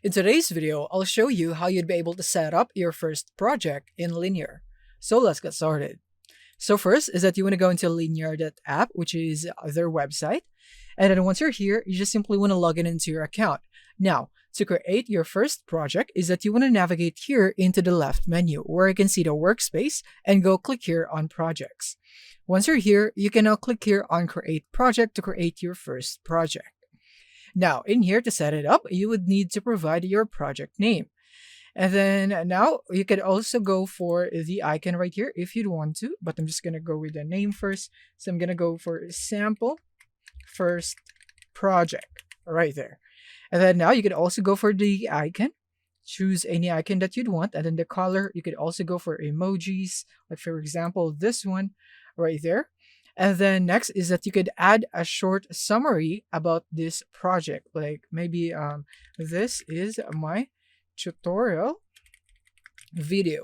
In today's video, I'll show you how you'd be able to set up your first project in Linear. So let's get started. So first is that you want to go into linear.app, which is their website. And then once you're here, you just simply want to log in into your account. Now, to create your first project is that you want to navigate here into the left menu where you can see the workspace and go click here on projects. Once you're here, you can now click here on create project to create your first project. Now, in here to set it up, you would need to provide your project name. And then now you could also go for the icon right here if you'd want to, but I'm just going to go with the name first. So I'm going to go for sample first project right there. And then now you could also go for the icon. Choose any icon that you'd want. And then the color, you could also go for emojis, like for example, this one right there. And then next is that you could add a short summary about this project. Like maybe this is my tutorial video.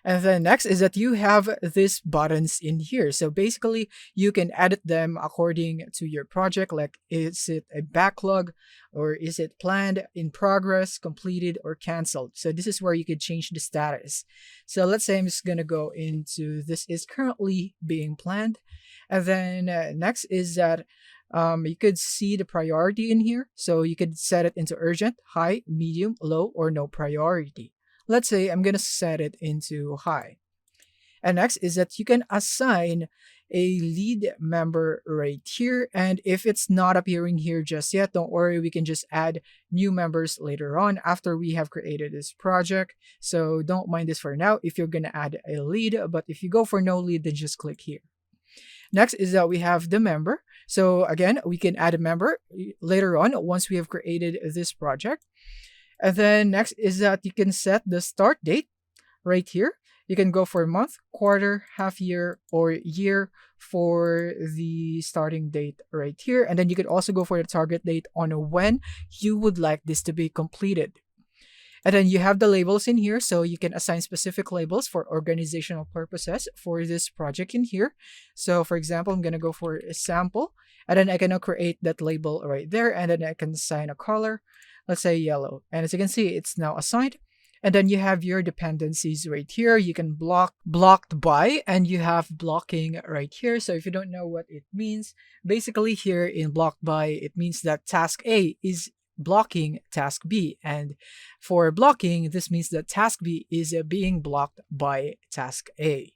And then next is that you have these buttons in here. So basically you can edit them according to your project. Like is it a backlog or is it planned, in progress, completed, or canceled? So this is where you could change the status. So let's say I'm just going to go into this is currently being planned. And then next is that you could see the priority in here. So you could set it into urgent, high, medium, low, or no priority. Let's say I'm going to set it into high. And next is that you can assign a lead member right here. And if it's not appearing here just yet, don't worry, we can just add new members later on after we have created this project. So don't mind this for now if you're going to add a lead, but if you go for no lead, then just click here. Next is that we have the member. So again, we can add a member later on once we have created this project. And then next is that you can set the start date right here. You can go for month, quarter, half year, or year for the starting date right here. And then you could also go for the target date on when you would like this to be completed. And then you have the labels in here, so you can assign specific labels for organizational purposes for this project in here. So for example, I'm going to go for a sample, and then I can now create that label right there, and then I can assign a color. Let's say yellow. And as you can see, it's now assigned. And then you have your dependencies right here. You can blocked by, and you have blocking right here. So if you don't know what it means, basically here in blocked by, it means that task A is blocking task B. And for blocking, this means that task B is being blocked by task A.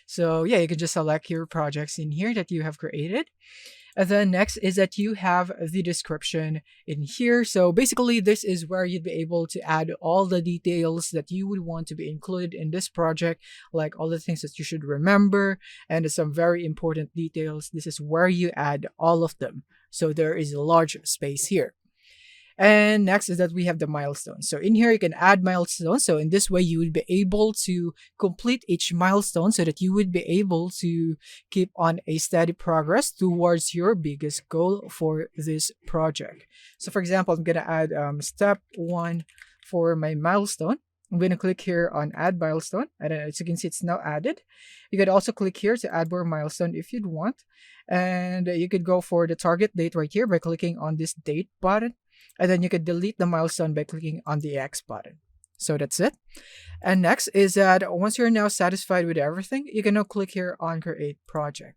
So yeah, you can just select your projects in here that you have created. And then next is that you have the description in here. So basically, this is where you'd be able to add all the details that you would want to be included in this project, like all the things that you should remember and some very important details. This is where you add all of them. So there is a large space here. And next is that we have the milestones. So in here, you can add milestones. So in this way, you would be able to complete each milestone so that you would be able to keep on a steady progress towards your biggest goal for this project. So for example, I'm going to add step 1 for my milestone. I'm going to click here on add milestone. And as you can see, it's now added. You could also click here to add more milestone if you'd want. And you could go for the target date right here by clicking on this date button. And then you could delete the milestone by clicking on the X button. So that's it. And next is that once you're now satisfied with everything, you can now click here on create project.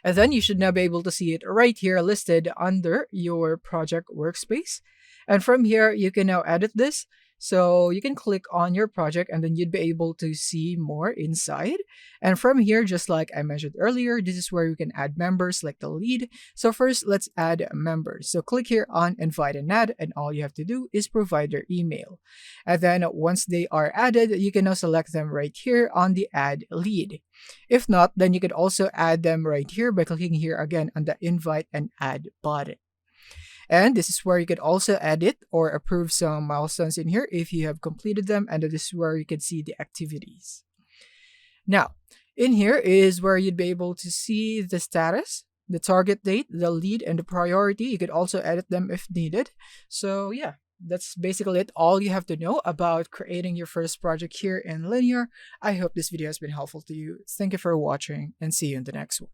And then you should now be able to see it right here listed under your project workspace. And from here, you can now edit this. So you can click on your project and then you'd be able to see more inside. And from here, just like I mentioned earlier, this is where you can add members like the lead. So first, let's add members. So click here on invite and add, and all you have to do is provide their email. And then once they are added, you can now select them right here on the add lead. If not, then you could also add them right here by clicking here again on the invite and add button. And this is where you could also edit or approve some milestones in here if you have completed them. And this is where you can see the activities. Now, in here is where you'd be able to see the status, the target date, the lead, and the priority. You could also edit them if needed. So yeah, that's basically it. All you have to know about creating your first project here in Linear. I hope this video has been helpful to you. Thank you for watching and see you in the next one.